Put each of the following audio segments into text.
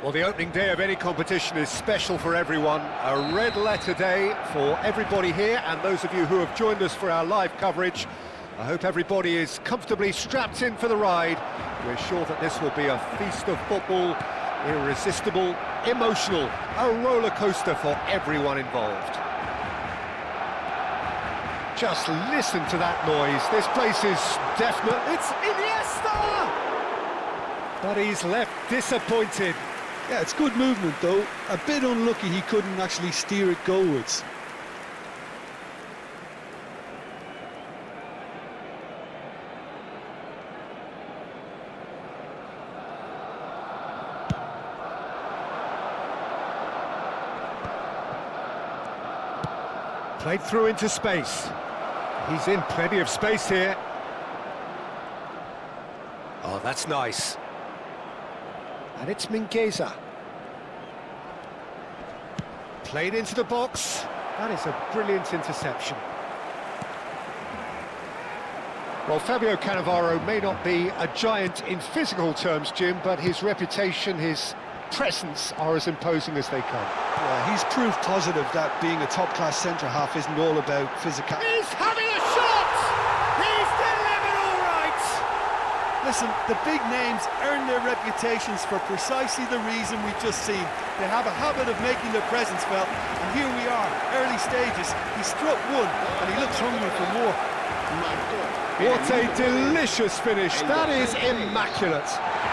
Well, the opening day of any competition is special for everyone. A red letter day for everybody here and those of you who have joined us for our live coverage. I hope everybody is comfortably strapped in for the ride. We're sure that this will be a feast of football, irresistible, emotional, a roller coaster for everyone involved. Just listen to that noise. This place is definite. It's Iniesta! But he's left disappointed. Yeah, it's good movement though. A bit unlucky he couldn't actually steer it goalwards. Played through into space. He's in plenty of space here. Oh, that's nice. And it's Mingueza. Played into the box. That is a brilliant interception. Well, Fabio Cannavaro may not be a giant in physical terms, Jim, but his reputation, his presence are as imposing as they come. Yeah, he's proof positive that being a top-class centre-half isn't all about physical. He's having a shot! He's delivered all right! Listen, the big names earn their reputations for precisely the reason we've just seen. They have a habit of making their presence felt, and here we are, early stages. He struck one, and he looks hungry for more. What a delicious finish. That is immaculate.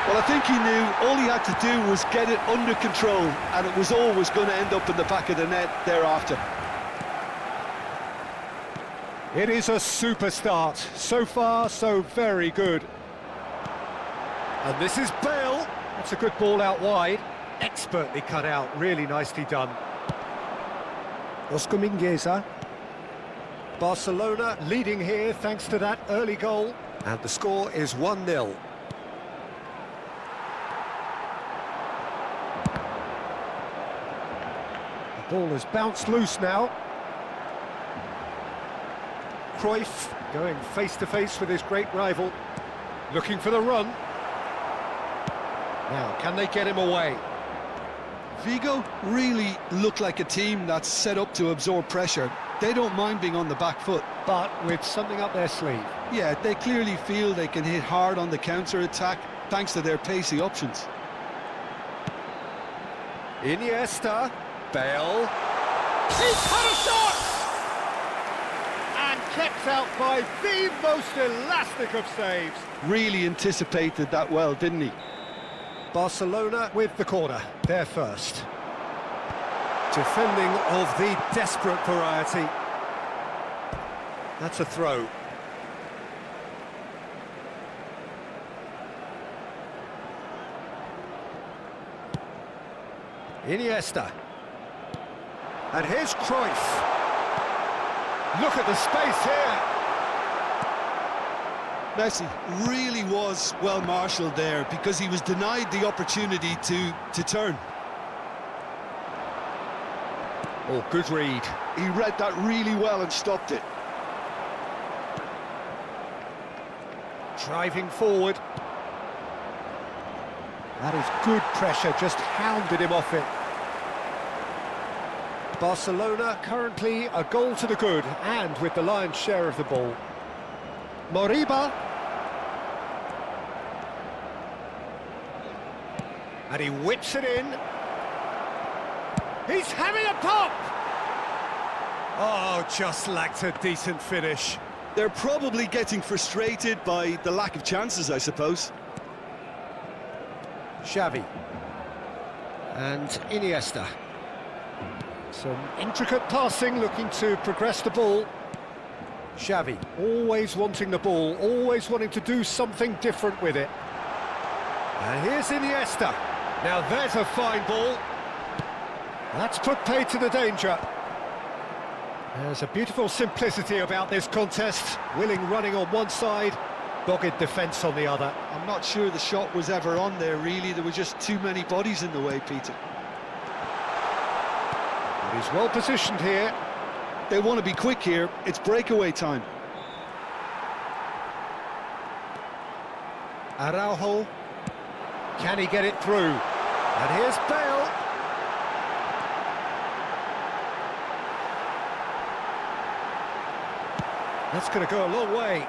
Well, I think he knew all he had to do was get it under control, and it was always going to end up in the back of the net thereafter. It is a super start. So far, so very good. And this is Bale. That's a good ball out wide. Expertly cut out. Really nicely done. Oscar Mingueza. Barcelona leading here thanks to that early goal. And the score is 1-0. The ball has bounced loose now. Cruyff going face-to-face with his great rival. Looking for the run. Now, can they get him away? Vigo really look like a team that's set up to absorb pressure. They don't mind being on the back foot. But with something up their sleeve. Yeah, they clearly feel they can hit hard on the counter-attack thanks to their pacey options. Iniesta, Bale. He's had a shot! And kept out by the most elastic of saves. Really anticipated that well, didn't he? Barcelona with the corner, they're first. Defending of the desperate variety. That's a throw. Iniesta. And here's Cruyff. Look at the space here. Messi really was well marshalled there because he was denied the opportunity to turn. Oh, good read. He read that really well and stopped it. Driving forward. That is good pressure, just hounded him off it. Barcelona currently a goal to the good and with the lion's share of the ball. Moriba. And he whips it in. He's having a pop! Oh, just lacked a decent finish. They're probably getting frustrated by the lack of chances, I suppose. Xavi. And Iniesta. Some intricate passing, looking to progress the ball. Xavi, always wanting the ball, always wanting to do something different with it. And here's Iniesta. Now there's a fine ball. That's put paid to the danger. There's a beautiful simplicity about this contest. Willing running on one side, dogged defence on the other. I'm not sure the shot was ever on there, really. There were just too many bodies in the way, Peter. But he's well positioned here. They want to be quick here. It's breakaway time. Araujo. Can he get it through? And here's Bale. That's going to go a long way.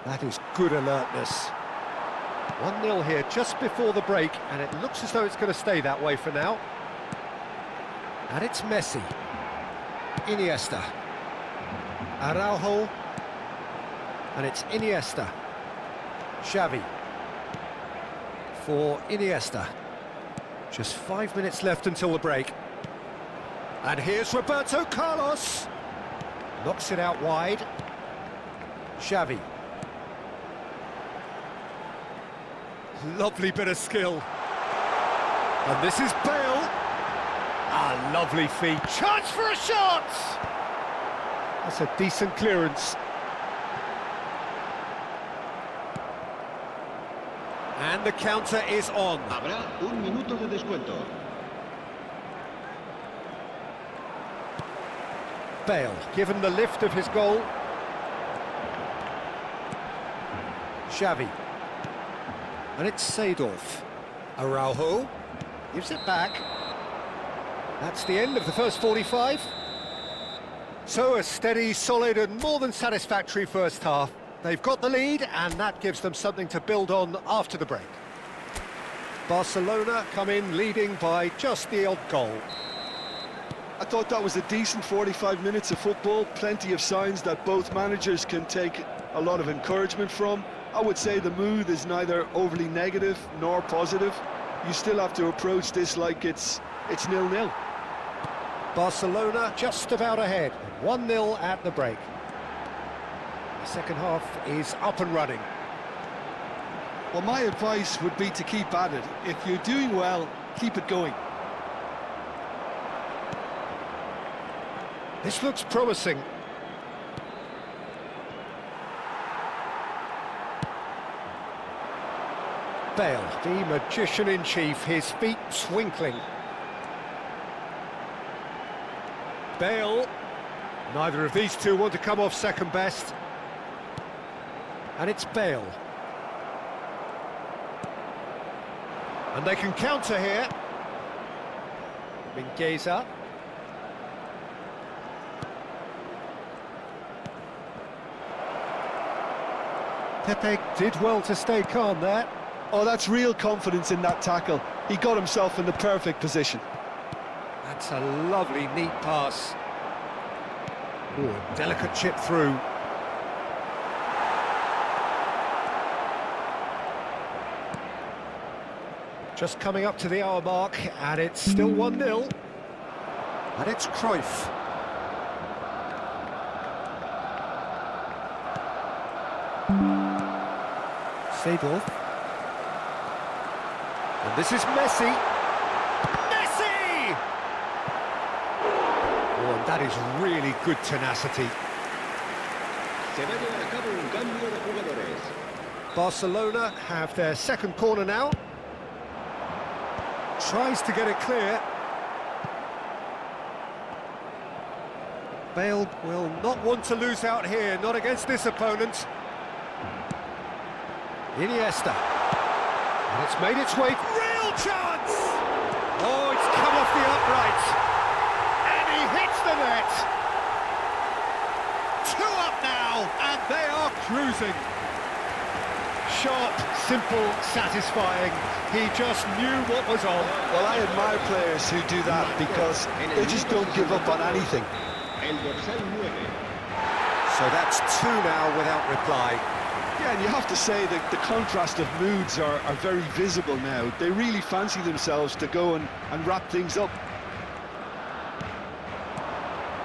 That is good alertness. 1-0 here just before the break, and it looks as though it's going to stay that way for now. And it's Messi. Iniesta. Araujo. And it's Iniesta. Xavi. For Iniesta. Just 5 minutes left until the break. And here's Roberto Carlos. Knocks it out wide. Xavi. Lovely bit of skill. And this is Bale. Ah, lovely feed. Chance for a shot! That's a decent clearance. And the counter is on. Habrá un minuto de descuento. Bale, given the lift of his goal. Xavi. And it's Seedorf. Araujo gives it back. That's the end of the first 45. So a steady, solid and more than satisfactory first half. They've got the lead and that gives them something to build on after the break. Barcelona come in leading by just the odd goal. I thought that was a decent 45 minutes of football. Plenty of signs that both managers can take a lot of encouragement from. I would say the mood is neither overly negative nor positive. You still have to approach this like it's 0-0. Barcelona just about ahead, 1-0 at the break. The second half is up and running. Well, my advice would be to keep at it. If you're doing well, keep it going. This looks promising. Bale, the magician-in-chief, his feet twinkling. Bale. Neither of these two want to come off second best. And it's Bale. And they can counter here. Mingueza. Pepe did well to stay calm there. Oh, that's real confidence in that tackle. He got himself in the perfect position. That's a lovely, neat pass. Ooh, a delicate chip through. Just coming up to the hour mark, and it's still 1-0. And it's Cruyff. Seedorf. And this is Messi. Messi! Oh, and that is really good tenacity. Se va a llevar a cabo un cambio de jugadores. Barcelona have their second corner now. Tries to get it clear. Bale will not want to lose out here, not against this opponent. Iniesta. And it's made its way. Real chance! Oh, it's come off the upright. And he hits the net. 2 up now, and they are cruising. Sharp, simple, satisfying. He just knew what was on. Well, I admire players who do that because they just don't give up on anything. El dorsal 9. So that's 2 now without reply. Yeah, and you have to say that the contrast of moods are very visible now. They really fancy themselves to go and wrap things up.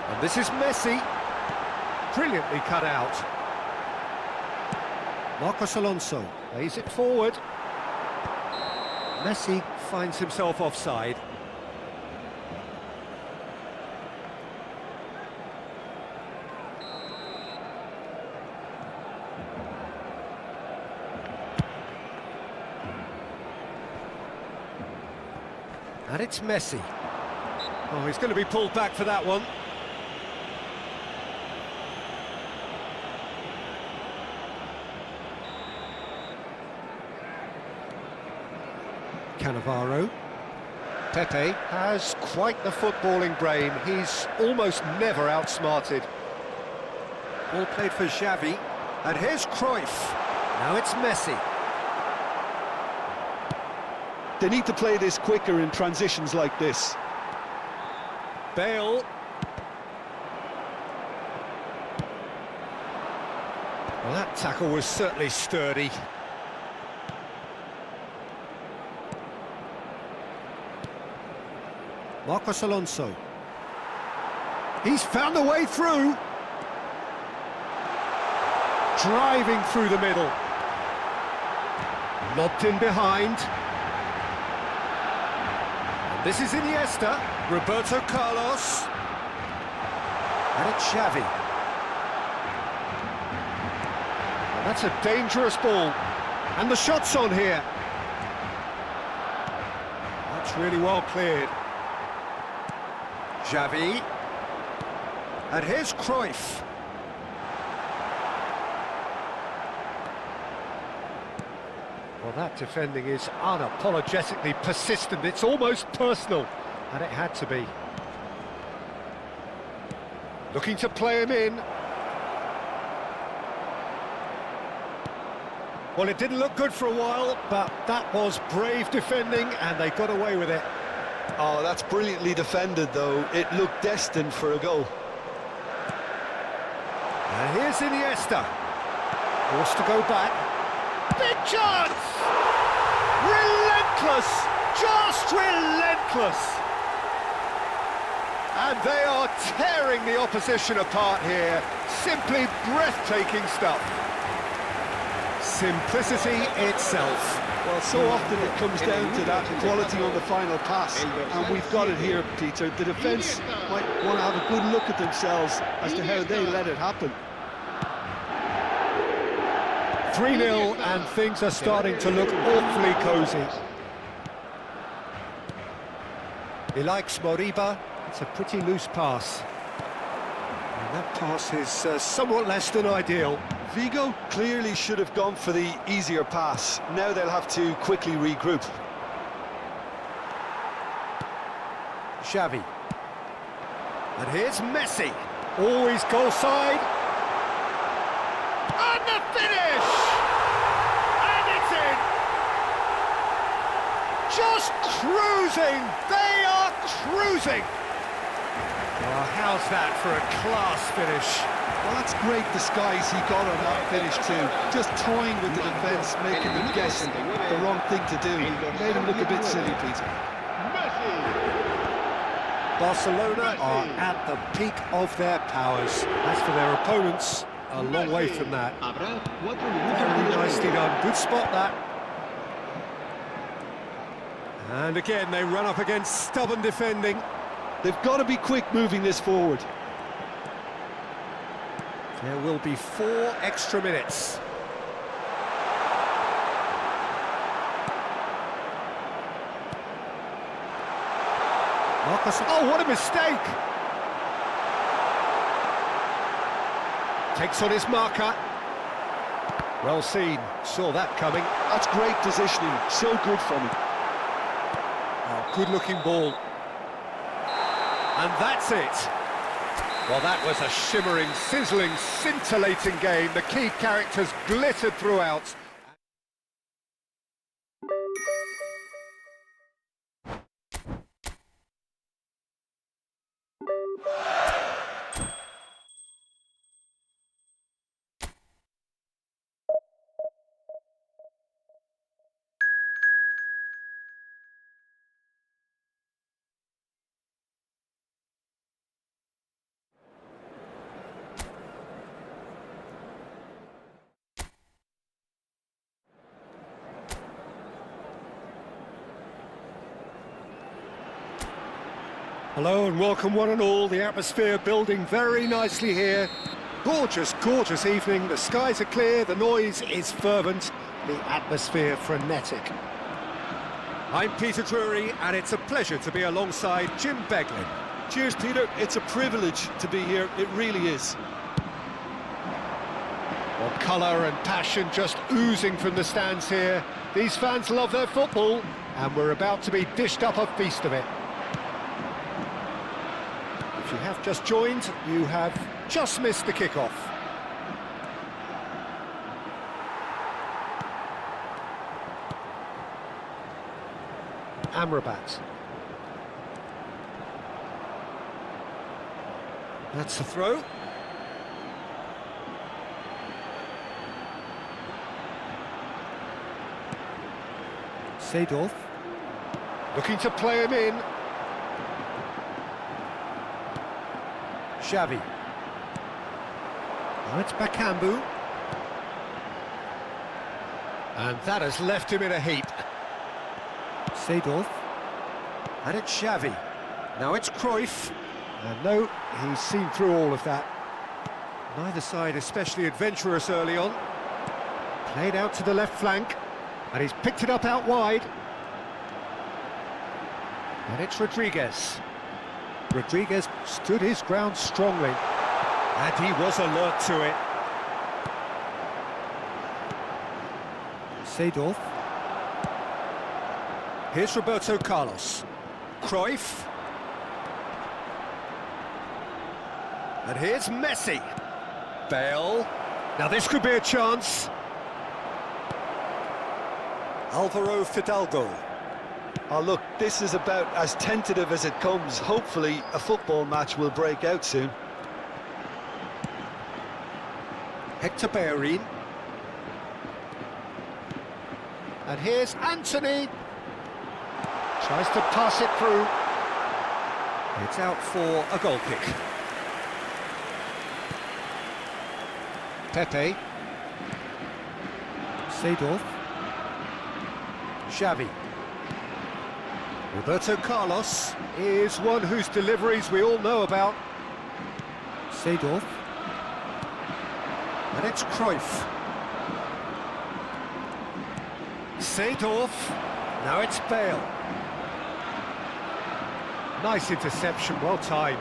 And this is Messi. Brilliantly cut out. Marcos Alonso lays it forward. Messi finds himself offside. And it's Messi. Oh, he's going to be pulled back for that one. Cannavaro. Pepe has quite the footballing brain. He's almost never outsmarted. Ball played for Xavi. And here's Cruyff. Now it's Messi. They need to play this quicker in transitions like this. Bale. Well, that tackle was certainly sturdy. Marcos Alonso. He's found a way through. Driving through the middle. Lobbed in behind. And this is Iniesta. Roberto Carlos. And it's Xavi. Well, that's a dangerous ball. And the shot's on here. That's really well cleared. Xavi. And here's Cruyff. Well, that defending is unapologetically persistent. It's almost personal, and it had to be. Looking to play him in. Well, it didn't look good for a while, but that was brave defending, and they got away with it. Oh, that's brilliantly defended, though. It looked destined for a goal. And here's Iniesta. Forced to go back. Big chance! Relentless! Just relentless! And they are tearing the opposition apart here. Simply breathtaking stuff. Simplicity itself. Well, so often it comes down to that quality on the final pass, and we've got it here, Peter. The defence might want to have a good look at themselves as to how they let it happen. 3-0, and things are starting to look awfully cosy. He likes Moriba. It's a pretty loose pass. And that pass is somewhat less than ideal. Vigo clearly should have gone for the easier pass. Now they'll have to quickly regroup. Xavi. And here's Messi. Always goal side. And the finish! And it's in! Just cruising! They are cruising! Well, how's that for a class finish? Well, that's great disguise he got on that finish too. Just toying with the defence, making them guess the wrong thing to do. Made him look a bit silly, Peter. Barcelona are at the peak of their powers. As for their opponents, a long way from that. Very nicely done. Good spot, that. And again, they run up against stubborn defending. They've got to be quick moving this forward. There will be 4 extra minutes. Marcus, oh, what a mistake! Takes on his marker. Well seen, saw that coming. That's great positioning, so good from him. Oh, good-looking ball. And that's it. Well, that was a shimmering, sizzling, scintillating game. The key characters glittered throughout. Hello and welcome one and all. The atmosphere building very nicely here. Gorgeous, gorgeous evening. The skies are clear, the noise is fervent, the atmosphere frenetic. I'm Peter Drury and it's a pleasure to be alongside Jim Beglin. Cheers, Peter. It's a privilege to be here. It really is. Well, colour and passion just oozing from the stands here. These fans love their football. And we're about to be dished up a feast of it. If you have just joined, you have just missed the kickoff. Amrabat. That's the throw. Seedorf. Looking to play him in. Xavi. Now it's Bakambu. And that has left him in a heap. Seedorf. And it's Xavi. Now it's Cruyff. And no, he's seen through all of that. Neither side especially adventurous early on. Played out to the left flank. And he's picked it up out wide. And it's Rodriguez. Rodriguez stood his ground strongly. And he was alert to it. Seedorf. Here's Roberto Carlos. Cruyff. And here's Messi. Bale. Now this could be a chance. Alvaro Fidalgo. Oh look, this is about as tentative as it comes. Hopefully a football match will break out soon. Hector Bellerin. And here's Anthony. Tries to pass it through. It's out for a goal kick. Pepe. Seedorf. Xavi. Roberto Carlos is one whose deliveries we all know about. Seedorf. And it's Cruyff. Seedorf. Now it's Bale. Nice interception, well timed.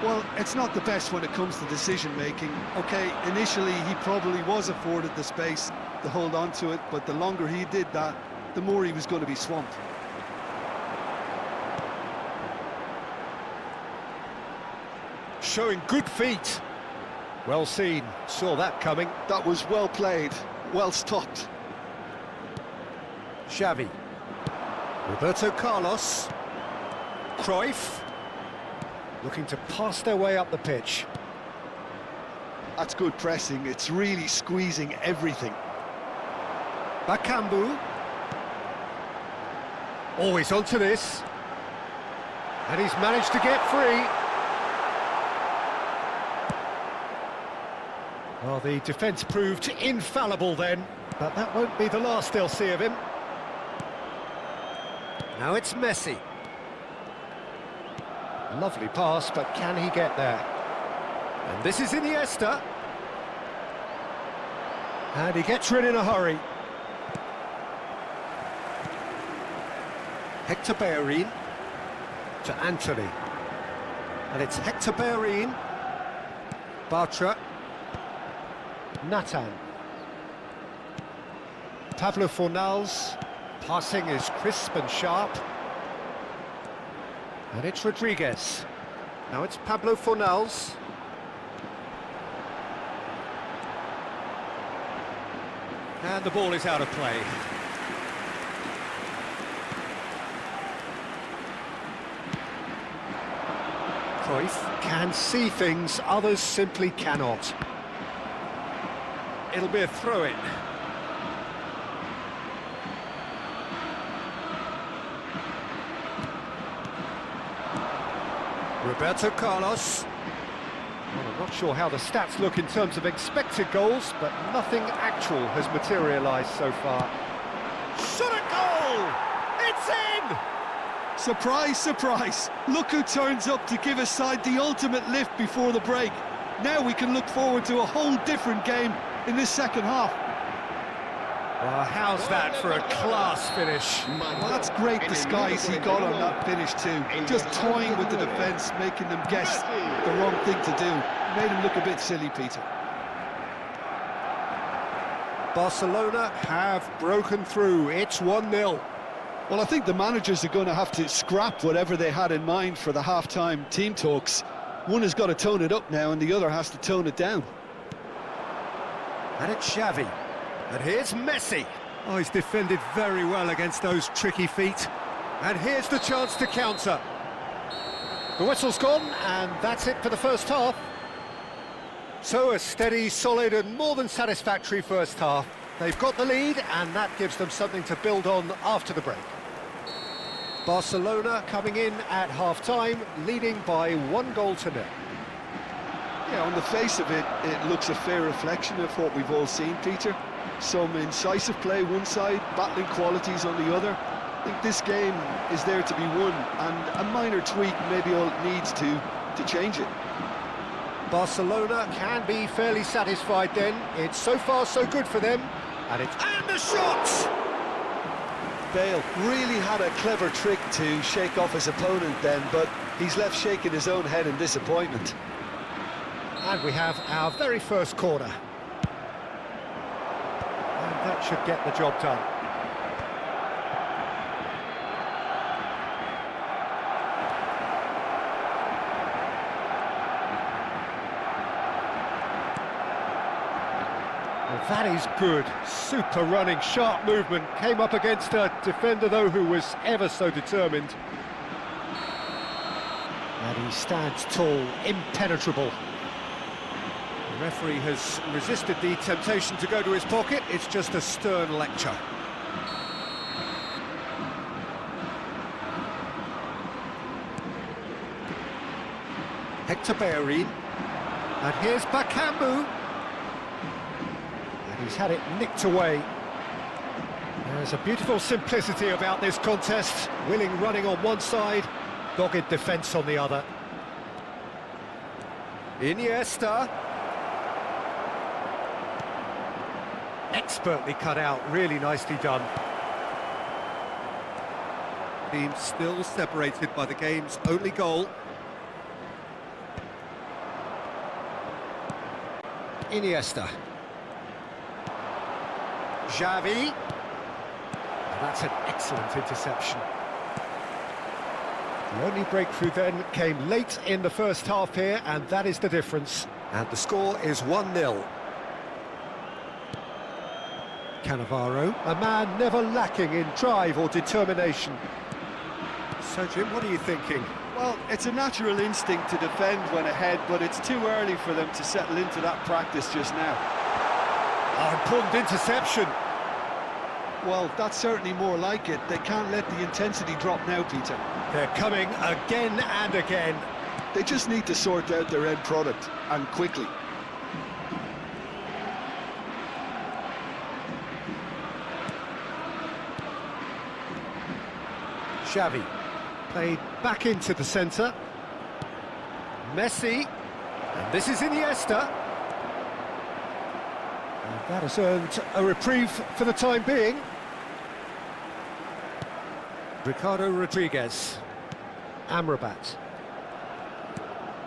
Well, it's not the best when it comes to decision-making. Okay, initially he probably was afforded the space to hold on to it, but the longer he did that, the more he was going to be swamped. Showing good feet. Well seen, saw that coming. That was well played, well stopped. Xavi. Roberto Carlos. Cruyff. Looking to pass their way up the pitch. That's good pressing, it's really squeezing everything. Bakambu. Always onto this. And he's managed to get free. Well, the defence proved infallible then, but that won't be the last they'll see of him. Now it's Messi. Lovely pass, but can he get there? And this is Iniesta. And he gets rid in a hurry. Hector Bellerin to Anthony. And it's Hector Bellerin. Bartra. Nathan. Pablo Fornals. Passing is crisp and sharp. And it's Rodriguez. Now it's Pablo Fornals. And the ball is out of play. Cruyff can see things others simply cannot. It'll be a throw-in. Roberto Carlos. Well, I'm not sure how the stats look in terms of expected goals, but nothing actual has materialised so far. Shot a goal! It's in! Surprise, surprise! Look who turns up to give his side the ultimate lift before the break. Now we can look forward to a whole different game in this second half. Well, how's that for a class finish? Well, that's great disguise he got on that finish too. Just toying with the defence, making them guess the wrong thing to do. Made him look a bit silly, Peter. Barcelona have broken through. It's 1-0. Well, I think the managers are going to have to scrap whatever they had in mind for the half-time team talks. One has got to tone it up now and the other has to tone it down. And it's Xavi. And here's Messi. Oh, he's defended very well against those tricky feet. And here's the chance to counter. The whistle's gone, and that's it for the first half. So a steady, solid and more than satisfactory first half. They've got the lead, and that gives them something to build on after the break. Barcelona coming in at half-time, leading by 1-0. Yeah, on the face of it, it looks a fair reflection of what we've all seen, Peter. Some incisive play one side, battling qualities on the other. I think this game is there to be won, and a minor tweak maybe all it needs to change it. Barcelona can be fairly satisfied then. It's so far so good for them. And the shot! Bale really had a clever trick to shake off his opponent then, but he's left shaking his own head in disappointment. And we have our very first corner. And that should get the job done. Well, that is good. Super running, sharp movement. Came up against a defender, though, who was ever so determined. And he stands tall, impenetrable. The referee has resisted the temptation to go to his pocket. It's just a stern lecture. Hector Bellerin. And here's Bakambu. And he's had it nicked away. There's a beautiful simplicity about this contest. Willing running on one side, dogged defence on the other. Iniesta. Expertly cut out, really nicely done. Team still separated by the game's only goal. Iniesta. Xavi. That's an excellent interception. The only breakthrough then came late in the first half here, and that is the difference. And the score is 1-0. Cannavaro, a man never lacking in drive or determination. So, Jim, what are you thinking? Well, it's a natural instinct to defend when ahead, but it's too early for them to settle into that practice just now. Oh, important interception. Well, that's certainly more like it. They can't let the intensity drop now, Peter. They're coming again and again. They just need to sort out their end product, and quickly. Xavi, played back into the centre. Messi, and this is Iniesta. And that has earned a reprieve for the time being. Ricardo Rodriguez. Amrabat.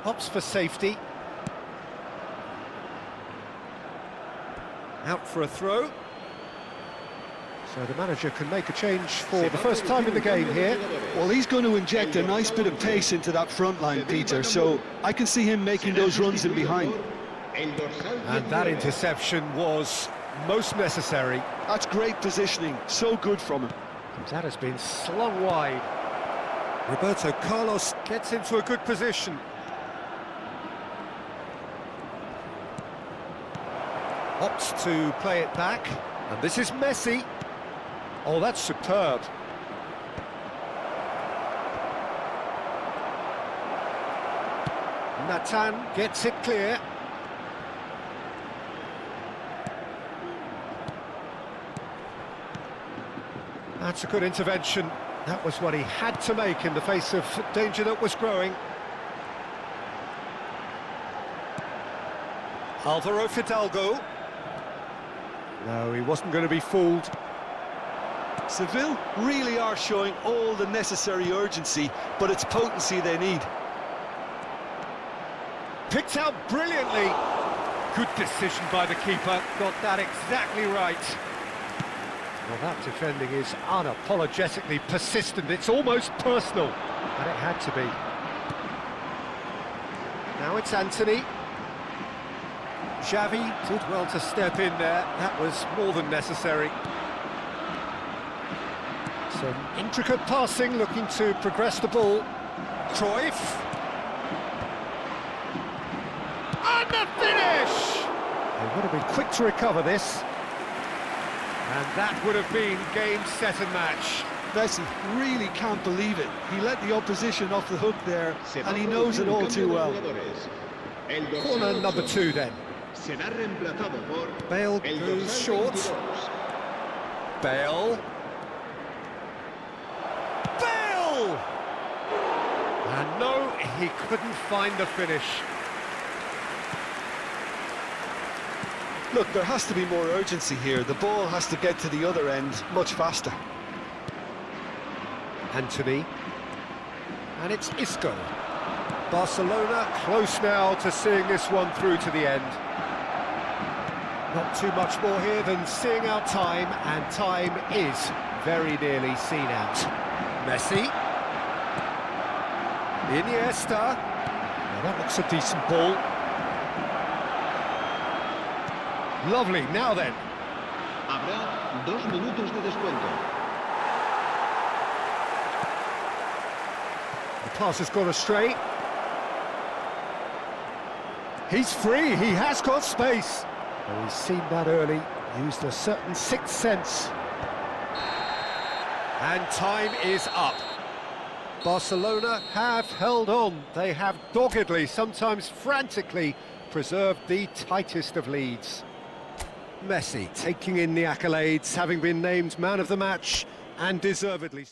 Opts for safety. Out for a throw. So the manager can make a change for the first time in the game here. Well, he's going to inject a nice bit of pace into that front line, Peter, so I can see him making those runs in behind. And that interception was most necessary. That's great positioning, so good from him. That has been slung wide. Roberto Carlos gets into a good position. Opts to play it back, and this is Messi. Oh, that's superb. Nathan gets it clear. That's a good intervention. That was what he had to make in the face of danger that was growing. Alvaro Fidalgo. No, he wasn't going to be fooled. Seville really are showing all the necessary urgency, but it's potency they need. Picked out brilliantly. Good decision by the keeper, got that exactly right. Well, that defending is unapologetically persistent, it's almost personal, and it had to be. Now it's Anthony. Xavi did well to step in there, that was more than necessary. Some intricate passing, looking to progress the ball. Cruyff. And the finish! They would have been quick to recover this. And that would have been game, set and match. Messi really can't believe it. He let the opposition off the hook there, and he knows it all too well. Corner number 2 then. Bale goes short. Bale. Bale! And no, he couldn't find the finish. Look, there has to be more urgency here. The ball has to get to the other end much faster. Anthony. And it's Isco. Barcelona close now to seeing this one through to the end. Not too much more here than seeing out time, and time is very nearly seen out. Messi. Iniesta. Now that looks a decent ball. Lovely, now then. Habrá 2 minutos de descuento. The pass has gone astray. He's free, he has got space. Oh, he's seen that early, used a certain sixth sense. And time is up. Barcelona have held on. They have doggedly, sometimes frantically, preserved the tightest of leads. Messi taking in the accolades, having been named man of the match, and deservedly.